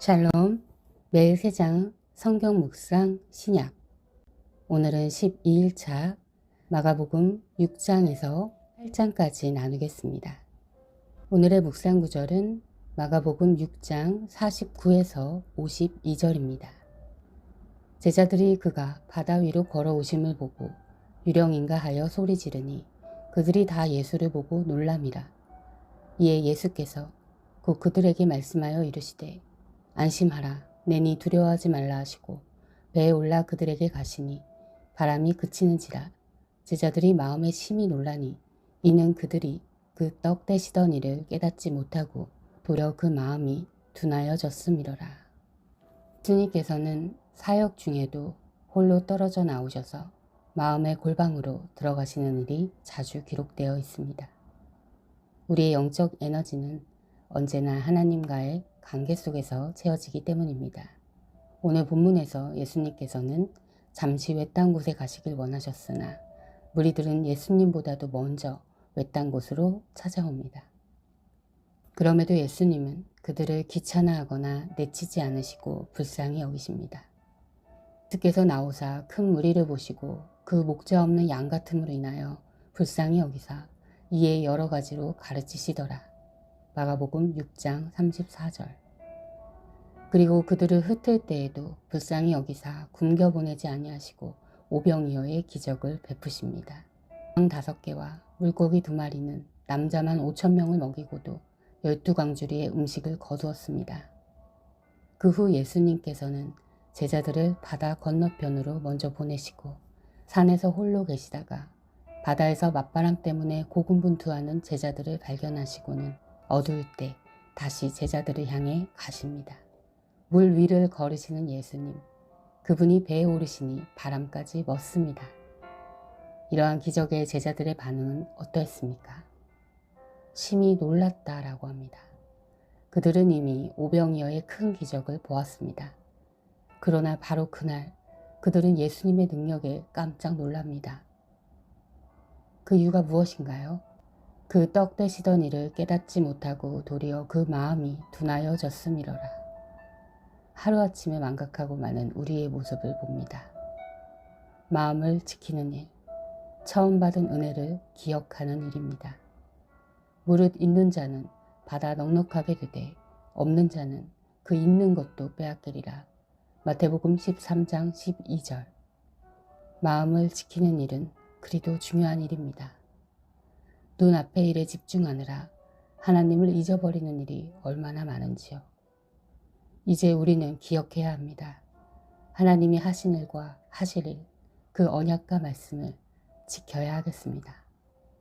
샬롬, 매일 3장 성경 묵상 신약. 오늘은 12일차 마가복음 6장에서 8장까지 나누겠습니다. 오늘의 묵상 구절은 마가복음 6장 49에서 52절입니다. 제자들이 그가 바다 위로 걸어오심을 보고 유령인가 하여 소리 지르니 그들이 다 예수를 보고 놀람이라. 이에 예수께서 곧 그들에게 말씀하여 이르시되 안심하라, 내니 두려워하지 말라 하시고 배에 올라 그들에게 가시니 바람이 그치는지라. 제자들이 마음에 심히 놀라니 이는 그들이 그 떡 떼시던 일을 깨닫지 못하고 도려 그 마음이 둔하여졌음이러라. 주님께서는 사역 중에도 홀로 떨어져 나오셔서 마음의 골방으로 들어가시는 일이 자주 기록되어 있습니다. 우리의 영적 에너지는 언제나 하나님과의 관계 속에서 채워지기 때문입니다. 오늘 본문에서 예수님께서는 잠시 외딴 곳에 가시길 원하셨으나 무리들은 예수님보다도 먼저 외딴 곳으로 찾아옵니다. 그럼에도 예수님은 그들을 귀찮아하거나 내치지 않으시고 불쌍히 여기십니다. 주께서 나오사 큰 무리를 보시고 그 목자 없는 양 같음으로 인하여 불쌍히 여기사 이에 여러 가지로 가르치시더라. 마가복음 6장 34절. 그리고 그들을 흩을 때에도 불쌍히 여기사 굶겨 보내지 아니하시고 오병이어의 기적을 베푸십니다. 빵 5개와 물고기 2마리는 남자만 5,000명을 먹이고도 12광주리의 음식을 거두었습니다. 그 후 예수님께서는 제자들을 바다 건너편으로 먼저 보내시고 산에서 홀로 계시다가 바다에서 맞바람 때문에 고군분투하는 제자들을 발견하시고는 어두울 때 다시 제자들을 향해 가십니다. 물 위를 걸으시는 예수님, 그분이 배에 오르시니 바람까지 멎습니다. 이러한 기적에 제자들의 반응은 어떠했습니까? 심히 놀랐다라고 합니다. 그들은 이미 오병이어의 큰 기적을 보았습니다. 그러나 바로 그날 그들은 예수님의 능력에 깜짝 놀랍니다. 그 이유가 무엇인가요? 그 떡 떼시던 일을 깨닫지 못하고 도리어 그 마음이 둔하여졌음이러라. 하루아침에 망각하고 마는 우리의 모습을 봅니다. 마음을 지키는 일, 처음 받은 은혜를 기억하는 일입니다. 무릇 있는 자는 받아 넉넉하게 되되 없는 자는 그 있는 것도 빼앗기리라. 마태복음 13장 12절. 마음을 지키는 일은 그리도 중요한 일입니다. 눈앞의 일에 집중하느라 하나님을 잊어버리는 일이 얼마나 많은지요. 이제 우리는 기억해야 합니다. 하나님이 하신 일과 하실 일, 그 언약과 말씀을 지켜야 하겠습니다.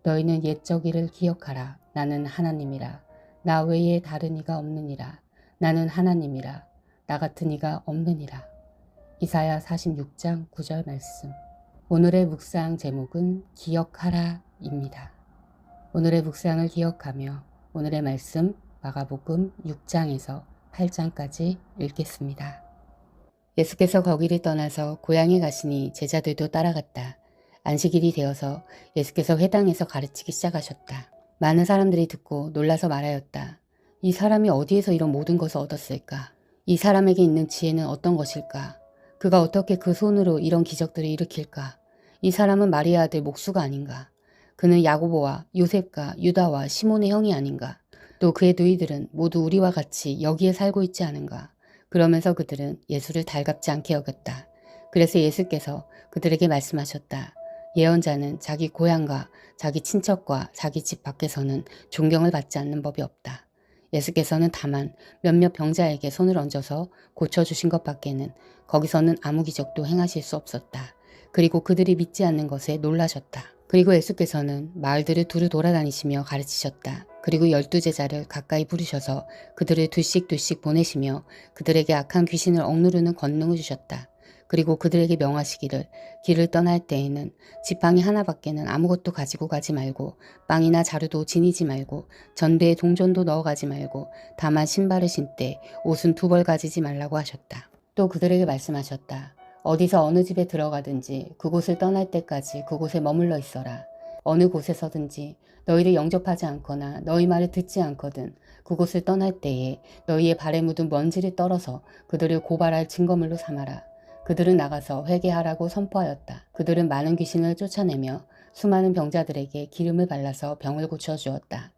너희는 옛적 일을 기억하라. 나는 하나님이라. 나 외에 다른 이가 없느니라. 나는 하나님이라. 나 같은 이가 없느니라. 이사야 46장 9절 말씀. 오늘의 묵상 제목은 기억하라입니다. 오늘의 묵상을 기억하며 오늘의 말씀 마가복음 6장에서 8장까지 읽겠습니다. 예수께서 거기를 떠나서 고향에 가시니 제자들도 따라갔다. 안식일이 되어서 예수께서 회당에서 가르치기 시작하셨다. 많은 사람들이 듣고 놀라서 말하였다. 이 사람이 어디에서 이런 모든 것을 얻었을까? 이 사람에게 있는 지혜는 어떤 것일까? 그가 어떻게 그 손으로 이런 기적들을 일으킬까? 이 사람은 마리아 아들 목수가 아닌가? 그는 야고보와 요셉과 유다와 시몬의 형이 아닌가? 또 그의 누이들은 모두 우리와 같이 여기에 살고 있지 않은가? 그러면서 그들은 예수를 달갑지 않게 여겼다. 그래서 예수께서 그들에게 말씀하셨다. 예언자는 자기 고향과 자기 친척과 자기 집 밖에서는 존경을 받지 않는 법이 없다. 예수께서는 다만 몇몇 병자에게 손을 얹어서 고쳐주신 것밖에는 거기서는 아무 기적도 행하실 수 없었다. 그리고 그들이 믿지 않는 것에 놀라셨다. 그리고 예수께서는 마을들을 두루 돌아다니시며 가르치셨다. 그리고 12제자를 가까이 부르셔서 그들을 둘씩 보내시며 그들에게 악한 귀신을 억누르는 권능을 주셨다. 그리고 그들에게 명하시기를 길을 떠날 때에는 지팡이 하나밖에는 아무것도 가지고 가지 말고 빵이나 자루도 지니지 말고 전대에 동전도 넣어가지 말고 다만 신발을 신되 옷은 2벌 가지지 말라고 하셨다. 또 그들에게 말씀하셨다. 어디서 어느 집에 들어가든지 그곳을 떠날 때까지 그곳에 머물러 있어라. 어느 곳에서든지 너희를 영접하지 않거나 너희 말을 듣지 않거든 그곳을 떠날 때에 너희의 발에 묻은 먼지를 떨어서 그들을 고발할 증거물로 삼아라. 그들은 나가서 회개하라고 선포하였다. 그들은 많은 귀신을 쫓아내며 수많은 병자들에게 기름을 발라서 병을 고쳐주었다.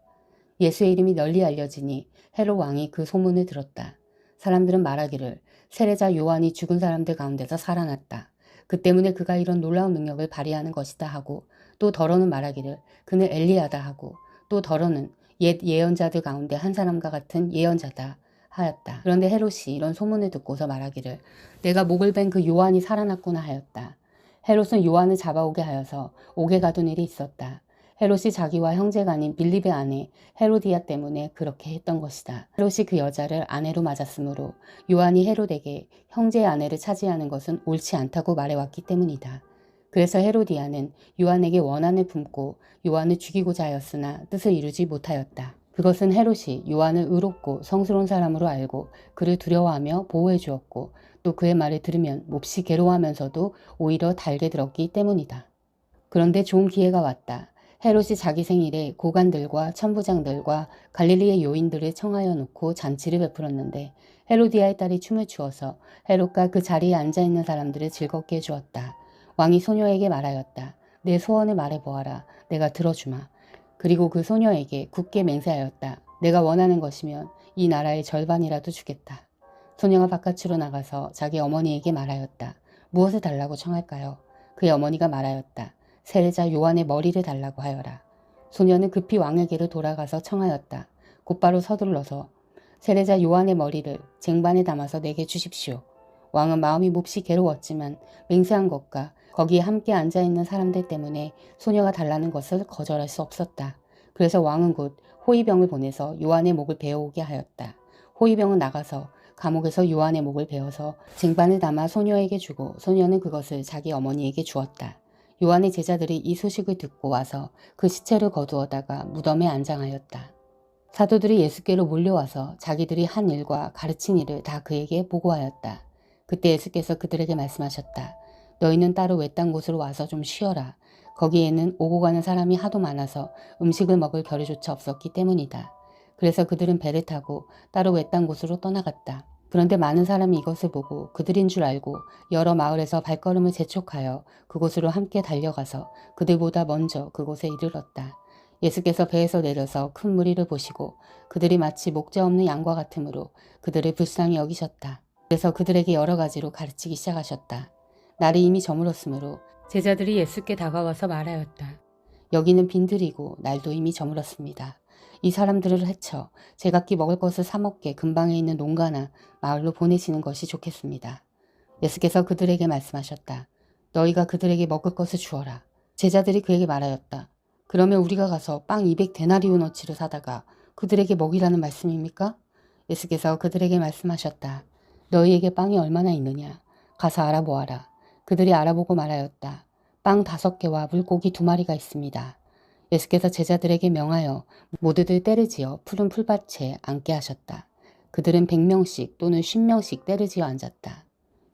예수의 이름이 널리 알려지니 헤롯 왕이 그 소문을 들었다. 사람들은 말하기를 세례자 요한이 죽은 사람들 가운데서 살아났다. 그 때문에 그가 이런 놀라운 능력을 발휘하는 것이다 하고 또 더러는 말하기를 그는 엘리야다 하고 또 더러는 옛 예언자들 가운데 한 사람과 같은 예언자다 하였다. 그런데 헤롯이 이런 소문을 듣고서 말하기를 내가 목을 벤 그 요한이 살아났구나 하였다. 헤롯은 요한을 잡아오게 하여서 옥에 가둔 일이 있었다. 헤롯이 자기와 형제가 아닌 빌립의 아내 헤로디아 때문에 그렇게 했던 것이다. 헤롯이 그 여자를 아내로 맞았으므로 요한이 헤롯에게 형제의 아내를 차지하는 것은 옳지 않다고 말해왔기 때문이다. 그래서 헤로디아는 요한에게 원한을 품고 요한을 죽이고자 하였으나 뜻을 이루지 못하였다. 그것은 헤롯이 요한을 의롭고 성스러운 사람으로 알고 그를 두려워하며 보호해 주었고 또 그의 말을 들으면 몹시 괴로워하면서도 오히려 달게 들었기 때문이다. 그런데 좋은 기회가 왔다. 헤롯이 자기 생일에 고관들과 천부장들과 갈릴리의 요인들을 청하여 놓고 잔치를 베풀었는데 헤로디아의 딸이 춤을 추어서 헤롯과 그 자리에 앉아있는 사람들을 즐겁게 해주었다. 왕이 소녀에게 말하였다. 내 소원을 말해보아라. 내가 들어주마. 그리고 그 소녀에게 굳게 맹세하였다. 내가 원하는 것이면 이 나라의 절반이라도 주겠다. 소녀가 바깥으로 나가서 자기 어머니에게 말하였다. 무엇을 달라고 청할까요? 그의 어머니가 말하였다. 세례자 요한의 머리를 달라고 하여라. 소녀는 급히 왕에게로 돌아가서 청하였다. 곧바로 서둘러서 세례자 요한의 머리를 쟁반에 담아서 내게 주십시오. 왕은 마음이 몹시 괴로웠지만 맹세한 것과 거기에 함께 앉아있는 사람들 때문에 소녀가 달라는 것을 거절할 수 없었다. 그래서 왕은 곧 호위병을 보내서 요한의 목을 베어오게 하였다. 호위병은 나가서 감옥에서 요한의 목을 베어서 쟁반을 담아 소녀에게 주고 소녀는 그것을 자기 어머니에게 주었다. 요한의 제자들이 이 소식을 듣고 와서 그 시체를 거두어다가 무덤에 안장하였다. 사도들이 예수께로 몰려와서 자기들이 한 일과 가르친 일을 다 그에게 보고하였다. 그때 예수께서 그들에게 말씀하셨다. 너희는 따로 외딴 곳으로 와서 좀 쉬어라. 거기에는 오고 가는 사람이 하도 많아서 음식을 먹을 겨를조차 없었기 때문이다. 그래서 그들은 배를 타고 따로 외딴 곳으로 떠나갔다. 그런데 많은 사람이 이것을 보고 그들인 줄 알고 여러 마을에서 발걸음을 재촉하여 그곳으로 함께 달려가서 그들보다 먼저 그곳에 이르렀다. 예수께서 배에서 내려서 큰 무리를 보시고 그들이 마치 목자 없는 양과 같으므로 그들을 불쌍히 여기셨다. 그래서 그들에게 여러 가지로 가르치기 시작하셨다. 날이 이미 저물었으므로 제자들이 예수께 다가와서 말하였다. 여기는 빈들이고 날도 이미 저물었습니다. 이 사람들을 해쳐 제각기 먹을 것을 사 먹게 근방에 있는 농가나 마을로 보내시는 것이 좋겠습니다. 예수께서 그들에게 말씀하셨다. 너희가 그들에게 먹을 것을 주어라. 제자들이 그에게 말하였다. 그러면 우리가 가서 빵 200데나리오너치를 사다가 그들에게 먹이라는 말씀입니까? 예수께서 그들에게 말씀하셨다. 너희에게 빵이 얼마나 있느냐? 가서 알아보아라. 그들이 알아보고 말하였다. 빵 5개와 물고기 2마리가 있습니다. 예수께서 제자들에게 명하여 모두들 떼를 지어 푸른 풀밭에 앉게 하셨다. 그들은 100명씩 또는 50명씩 떼를 지어 앉았다.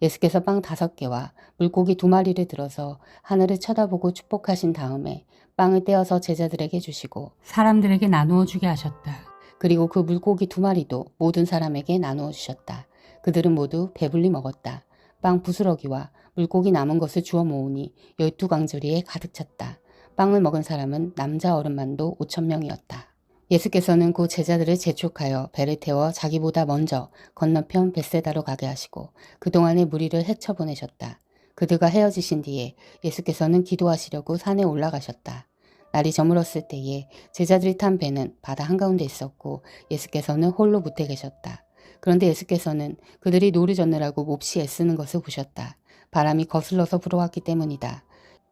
예수께서 빵 5개와 물고기 2마리를 들어서 하늘을 쳐다보고 축복하신 다음에 빵을 떼어서 제자들에게 주시고 사람들에게 나누어 주게 하셨다. 그리고 그 물고기 2마리도 모든 사람에게 나누어 주셨다. 그들은 모두 배불리 먹었다. 빵 부스러기와 물고기 남은 것을 주워 모으니 12강조리에 가득 찼다. 빵을 먹은 사람은 남자 어른만도 5,000명이었다. 예수께서는 그 제자들을 재촉하여 배를 태워 자기보다 먼저 건너편 벳세다로 가게 하시고 그동안의 무리를 헤쳐보내셨다. 그들과 헤어지신 뒤에 예수께서는 기도하시려고 산에 올라가셨다. 날이 저물었을 때에 제자들이 탄 배는 바다 한가운데 있었고 예수께서는 홀로 무태 계셨다. 그런데 예수께서는 그들이 노를 젓느라고 몹시 애쓰는 것을 보셨다. 바람이 거슬러서 불어왔기 때문이다.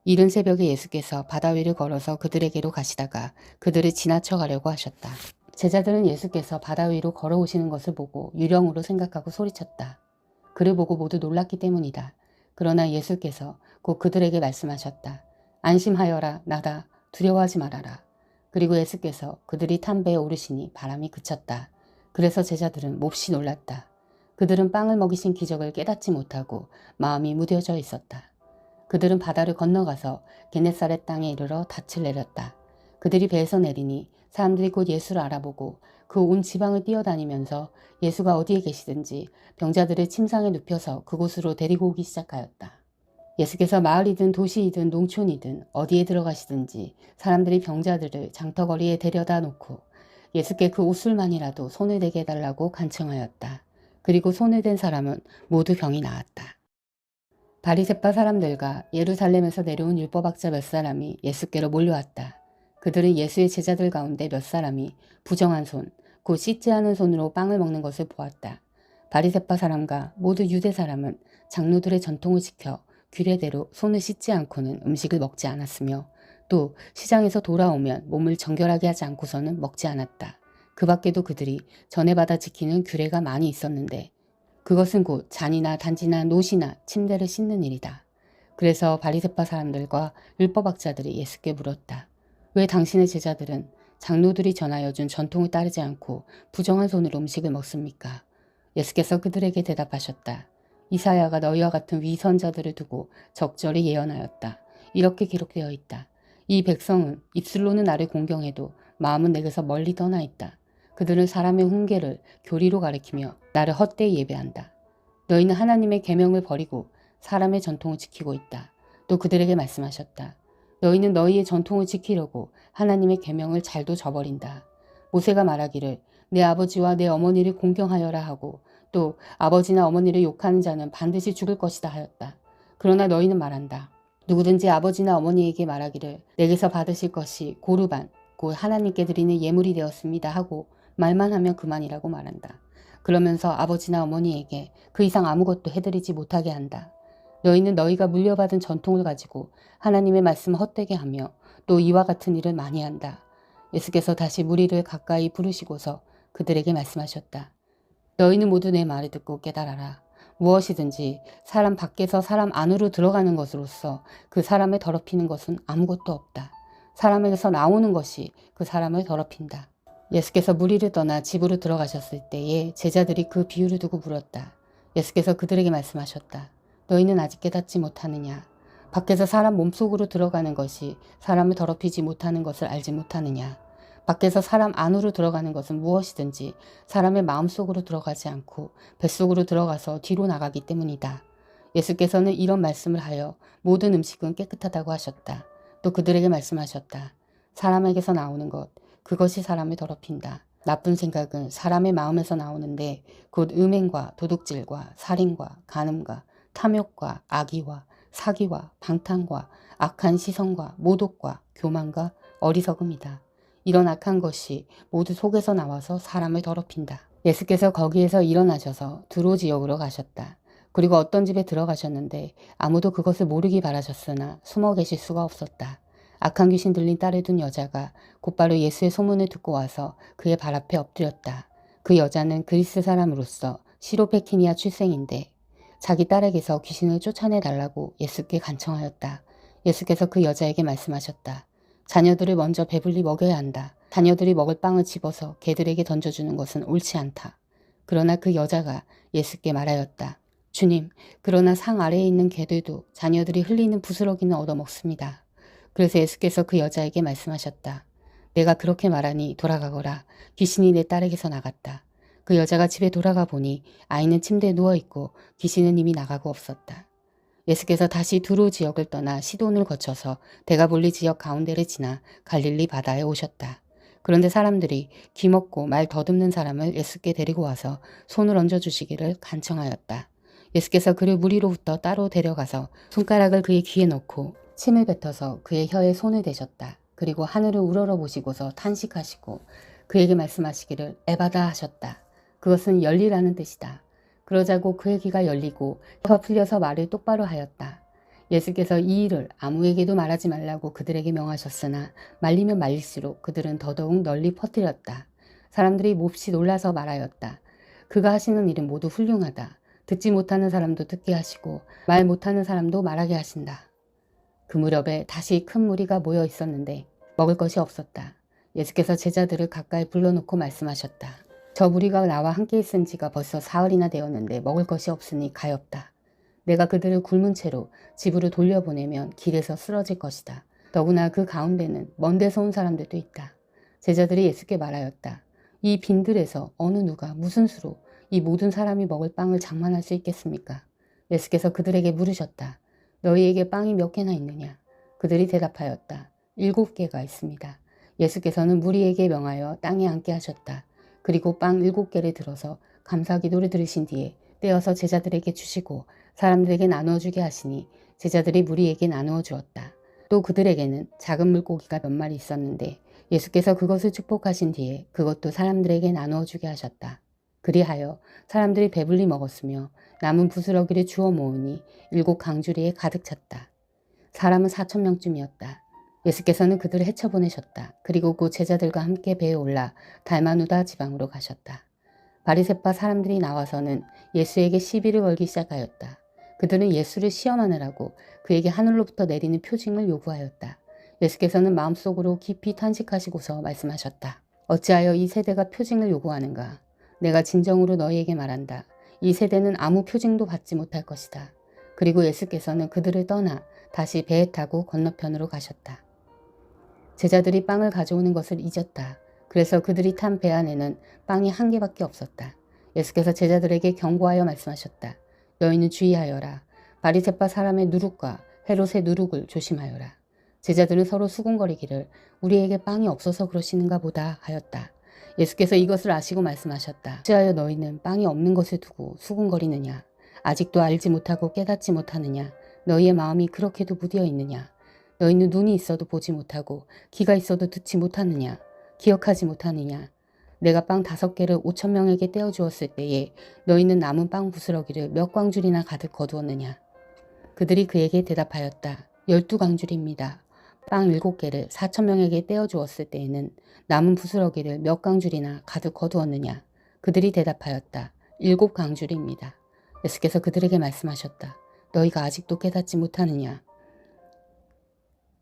이른 새벽에 예수께서 바다 위를 걸어서 그들에게로 가시다가 그들을 지나쳐 가려고 하셨다. 제자들은 예수께서 바다 위로 걸어오시는 것을 보고 유령으로 생각하고 소리쳤다. 그를 보고 모두 놀랐기 때문이다. 그러나 예수께서 곧 그들에게 말씀하셨다. 안심하여라. 나다. 두려워하지 말아라. 그리고 예수께서 그들이 탄 배에 오르시니 바람이 그쳤다. 그래서 제자들은 몹시 놀랐다. 그들은 빵을 먹이신 기적을 깨닫지 못하고 마음이 무뎌져 있었다. 그들은 바다를 건너가서 게네사렛 땅에 이르러 닻을 내렸다. 그들이 배에서 내리니 사람들이 곧 예수를 알아보고 그 온 지방을 뛰어다니면서 예수가 어디에 계시든지 병자들을 침상에 눕혀서 그곳으로 데리고 오기 시작하였다. 예수께서 마을이든 도시이든 농촌이든 어디에 들어가시든지 사람들이 병자들을 장터거리에 데려다 놓고 예수께 그 옷술만이라도 손을 대게 해달라고 간청하였다. 그리고 손을 댄 사람은 모두 병이 나았다. 바리새파 사람들과 예루살렘에서 내려온 율법학자 몇 사람이 예수께로 몰려왔다. 그들은 예수의 제자들 가운데 몇 사람이 부정한 손, 곧 씻지 않은 손으로 빵을 먹는 것을 보았다. 바리새파 사람과 모두 유대 사람은 장로들의 전통을 지켜 규례대로 손을 씻지 않고는 음식을 먹지 않았으며 또 시장에서 돌아오면 몸을 정결하게 하지 않고서는 먹지 않았다. 그 밖에도 그들이 전에 받아 지키는 규례가 많이 있었는데 그것은 곧 잔이나 단지나 노시나 침대를 씻는 일이다. 그래서 바리새파 사람들과 율법학자들이 예수께 물었다. 왜 당신의 제자들은 장로들이 전하여 준 전통을 따르지 않고 부정한 손으로 음식을 먹습니까? 예수께서 그들에게 대답하셨다. 이사야가 너희와 같은 위선자들을 두고 적절히 예언하였다. 이렇게 기록되어 있다. 이 백성은 입술로는 나를 공경해도 마음은 내게서 멀리 떠나 있다. 그들은 사람의 훈계를 교리로 가리키며 나를 헛되이 예배한다. 너희는 하나님의 계명을 버리고 사람의 전통을 지키고 있다. 또 그들에게 말씀하셨다. 너희는 너희의 전통을 지키려고 하나님의 계명을 잘도 저버린다. 모세가 말하기를 내 아버지와 내 어머니를 공경하여라 하고 또 아버지나 어머니를 욕하는 자는 반드시 죽을 것이다 하였다. 그러나 너희는 말한다. 누구든지 아버지나 어머니에게 말하기를 내게서 받으실 것이 고르반 곧 하나님께 드리는 예물이 되었습니다 하고 말만 하면 그만이라고 말한다. 그러면서 아버지나 어머니에게 그 이상 아무것도 해드리지 못하게 한다. 너희는 너희가 물려받은 전통을 가지고 하나님의 말씀을 헛되게 하며 또 이와 같은 일을 많이 한다. 예수께서 다시 무리를 가까이 부르시고서 그들에게 말씀하셨다. 너희는 모두 내 말을 듣고 깨달아라. 무엇이든지 사람 밖에서 사람 안으로 들어가는 것으로서 그 사람을 더럽히는 것은 아무것도 없다. 사람에게서 나오는 것이 그 사람을 더럽힌다. 예수께서 무리를 떠나 집으로 들어가셨을 때에 제자들이 그 비유를 두고 물었다. 예수께서 그들에게 말씀하셨다. 너희는 아직 깨닫지 못하느냐? 밖에서 사람 몸속으로 들어가는 것이 사람을 더럽히지 못하는 것을 알지 못하느냐? 밖에서 사람 안으로 들어가는 것은 무엇이든지 사람의 마음속으로 들어가지 않고 뱃속으로 들어가서 뒤로 나가기 때문이다. 예수께서는 이런 말씀을 하여 모든 음식은 깨끗하다고 하셨다. 또 그들에게 말씀하셨다. 사람에게서 나오는 것, 그것이 사람을 더럽힌다. 나쁜 생각은 사람의 마음에서 나오는데 곧 음행과 도둑질과 살인과 간음과 탐욕과 악의와 사기와 방탕과 악한 시선과 모독과 교만과 어리석음이다. 이런 악한 것이 모두 속에서 나와서 사람을 더럽힌다. 예수께서 거기에서 일어나셔서 두로 지역으로 가셨다. 그리고 어떤 집에 들어가셨는데 아무도 그것을 모르기 바라셨으나 숨어 계실 수가 없었다. 악한 귀신 들린 딸을 둔 여자가 곧바로 예수의 소문을 듣고 와서 그의 발 앞에 엎드렸다. 그 여자는 그리스 사람으로서 시로페키니아 출생인데 자기 딸에게서 귀신을 쫓아내달라고 예수께 간청하였다. 예수께서 그 여자에게 말씀하셨다. 자녀들을 먼저 배불리 먹여야 한다. 자녀들이 먹을 빵을 집어서 개들에게 던져주는 것은 옳지 않다. 그러나 그 여자가 예수께 말하였다. 주님, 그러나 상 아래에 있는 개들도 자녀들이 흘리는 부스러기는 얻어먹습니다. 그래서 예수께서 그 여자에게 말씀하셨다. 내가 그렇게 말하니 돌아가거라. 귀신이 내 딸에게서 나갔다. 그 여자가 집에 돌아가 보니 아이는 침대에 누워있고 귀신은 이미 나가고 없었다. 예수께서 다시 두로 지역을 떠나 시돈을 거쳐서 데가볼리 지역 가운데를 지나 갈릴리 바다에 오셨다. 그런데 사람들이 귀먹고 말 더듬는 사람을 예수께 데리고 와서 손을 얹어주시기를 간청하였다. 예수께서 그를 무리로부터 따로 데려가서 손가락을 그의 귀에 넣고 침을 뱉어서 그의 혀에 손을 대셨다. 그리고 하늘을 우러러 보시고서 탄식하시고 그에게 말씀하시기를 에바다 하셨다. 그것은 열리라는 뜻이다. 그러자고 그의 귀가 열리고 혀 풀려서 말을 똑바로 하였다. 예수께서 이 일을 아무에게도 말하지 말라고 그들에게 명하셨으나 말리면 말릴수록 그들은 더더욱 널리 퍼뜨렸다. 사람들이 몹시 놀라서 말하였다. 그가 하시는 일은 모두 훌륭하다. 듣지 못하는 사람도 듣게 하시고 말 못하는 사람도 말하게 하신다. 그 무렵에 다시 큰 무리가 모여 있었는데 먹을 것이 없었다. 예수께서 제자들을 가까이 불러놓고 말씀하셨다. 저 무리가 나와 함께 있은 지가 벌써 사흘이나 되었는데 먹을 것이 없으니 가엾다. 내가 그들을 굶은 채로 집으로 돌려보내면 길에서 쓰러질 것이다. 더구나 그 가운데는 먼 데서 온 사람들도 있다. 제자들이 예수께 말하였다. 이 빈들에서 어느 누가 무슨 수로 이 모든 사람이 먹을 빵을 장만할 수 있겠습니까? 예수께서 그들에게 물으셨다. 너희에게 빵이 몇 개나 있느냐? 그들이 대답하였다. 7개가 있습니다. 예수께서는 무리에게 명하여 땅에 앉게 하셨다. 그리고 빵 7개를 들어서 감사기도를 들으신 뒤에 떼어서 제자들에게 주시고 사람들에게 나누어 주게 하시니 제자들이 무리에게 나누어 주었다. 또 그들에게는 작은 물고기가 몇 마리 있었는데 예수께서 그것을 축복하신 뒤에 그것도 사람들에게 나누어 주게 하셨다. 그리하여 사람들이 배불리 먹었으며 남은 부스러기를 주워 모으니 7강주리에 가득 찼다. 사람은 4,000명쯤이었다. 예수께서는 그들을 헤쳐보내셨다. 그리고 그 제자들과 함께 배에 올라 달마누다 지방으로 가셨다. 바리새파 사람들이 나와서는 예수에게 시비를 걸기 시작하였다. 그들은 예수를 시험하느라고 그에게 하늘로부터 내리는 표징을 요구하였다. 예수께서는 마음속으로 깊이 탄식하시고서 말씀하셨다. 어찌하여 이 세대가 표징을 요구하는가? 내가 진정으로 너희에게 말한다. 이 세대는 아무 표징도 받지 못할 것이다. 그리고 예수께서는 그들을 떠나 다시 배에 타고 건너편으로 가셨다. 제자들이 빵을 가져오는 것을 잊었다. 그래서 그들이 탄 배 안에는 빵이 1개밖에 없었다. 예수께서 제자들에게 경고하여 말씀하셨다. 너희는 주의하여라. 바리새파 사람의 누룩과 헤롯의 누룩을 조심하여라. 제자들은 서로 수군거리기를 우리에게 빵이 없어서 그러시는가 보다 하였다. 예수께서 이것을 아시고 말씀하셨다. 어찌하여 너희는 빵이 없는 것을 두고 수군거리느냐. 아직도 알지 못하고 깨닫지 못하느냐. 너희의 마음이 그렇게도 무디어 있느냐. 너희는 눈이 있어도 보지 못하고 귀가 있어도 듣지 못하느냐. 기억하지 못하느냐. 내가 빵 5개를 5,000명에게 떼어주었을 때에 너희는 남은 빵 부스러기를 몇 광줄이나 가득 거두었느냐. 그들이 그에게 대답하였다. 12광줄입니다. 빵 7개를 4,000명에게 떼어주었을 때에는 남은 부스러기를 몇 광줄이나 가득 거두었느냐. 그들이 대답하였다. 7광줄입니다. 예수께서 그들에게 말씀하셨다. 너희가 아직도 깨닫지 못하느냐.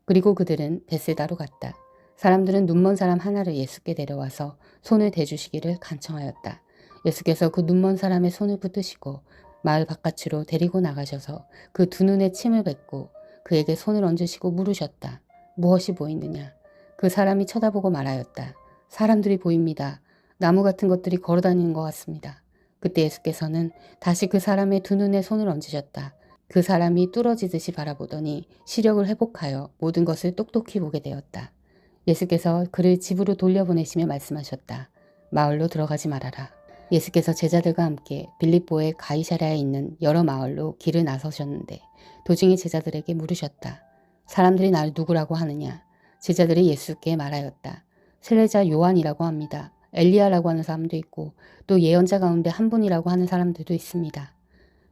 그리고 그들은 벳세다로 갔다. 사람들은 눈먼 사람 하나를 예수께 데려와서 손을 대주시기를 간청하였다. 예수께서 그 눈먼 사람의 손을 붙드시고 마을 바깥으로 데리고 나가셔서 그 두 눈에 침을 뱉고 그에게 손을 얹으시고 물으셨다. 무엇이 보이느냐? 그 사람이 쳐다보고 말하였다. 사람들이 보입니다. 나무 같은 것들이 걸어다니는 것 같습니다. 그때 예수께서는 다시 그 사람의 두 눈에 손을 얹으셨다. 그 사람이 뚫어지듯이 바라보더니 시력을 회복하여 모든 것을 똑똑히 보게 되었다. 예수께서 그를 집으로 돌려보내시며 말씀하셨다. 마을로 들어가지 말아라. 예수께서 제자들과 함께 빌립보의 가이사랴에 있는 여러 마을로 길을 나서셨는데 도중에 제자들에게 물으셨다. 사람들이 나를 누구라고 하느냐? 제자들이 예수께 말하였다. 세례자 요한이라고 합니다. 엘리야라고 하는 사람도 있고 또 예언자 가운데 한 분이라고 하는 사람들도 있습니다.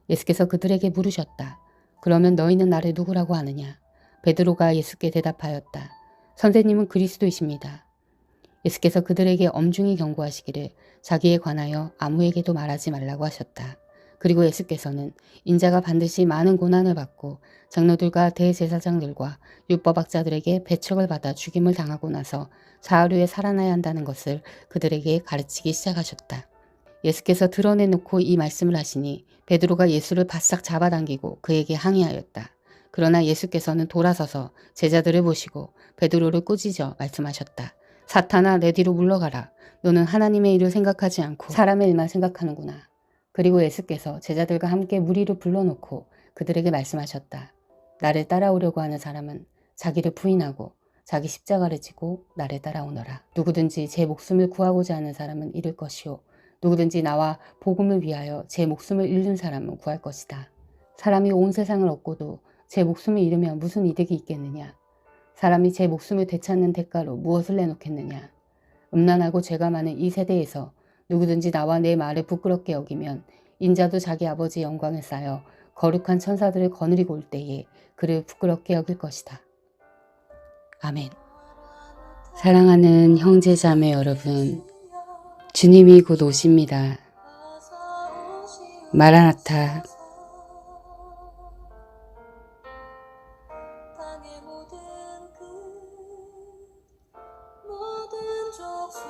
예수께서 그들에게 물으셨다. 그러면 너희는 나를 누구라고 하느냐? 베드로가 예수께 대답하였다. 선생님은 그리스도이십니다. 예수께서 그들에게 엄중히 경고하시기를 자기에 관하여 아무에게도 말하지 말라고 하셨다. 그리고 예수께서는 인자가 반드시 많은 고난을 받고 장로들과 대제사장들과 율법학자들에게 배척을 받아 죽임을 당하고 나서 사흘 후에 살아나야 한다는 것을 그들에게 가르치기 시작하셨다. 예수께서 드러내놓고 이 말씀을 하시니 베드로가 예수를 바싹 잡아당기고 그에게 항의하였다. 그러나 예수께서는 돌아서서 제자들을 보시고 베드로를 꾸짖어 말씀하셨다. 사탄아, 내 뒤로 물러가라. 너는 하나님의 일을 생각하지 않고 사람의 일만 생각하는구나. 그리고 예수께서 제자들과 함께 무리를 불러놓고 그들에게 말씀하셨다. 나를 따라오려고 하는 사람은 자기를 부인하고 자기 십자가를 지고 나를 따라오너라. 누구든지 제 목숨을 구하고자 하는 사람은 잃을 것이요. 누구든지 나와 복음을 위하여 제 목숨을 잃는 사람은 구할 것이다. 사람이 온 세상을 얻고도 제 목숨을 잃으면 무슨 이득이 있겠느냐. 사람이 제 목숨을 되찾는 대가로 무엇을 내놓겠느냐. 음란하고 죄가 많은 이 세대에서 누구든지 나와 내 말을 부끄럽게 여기면 인자도 자기 아버지 영광을 쌓여 거룩한 천사들을 거느리고 올 때에 그를 부끄럽게 여길 것이다. 아멘. 사랑하는 형제자매 여러분, 주님이 곧 오십니다. 마라나타. 모든 족속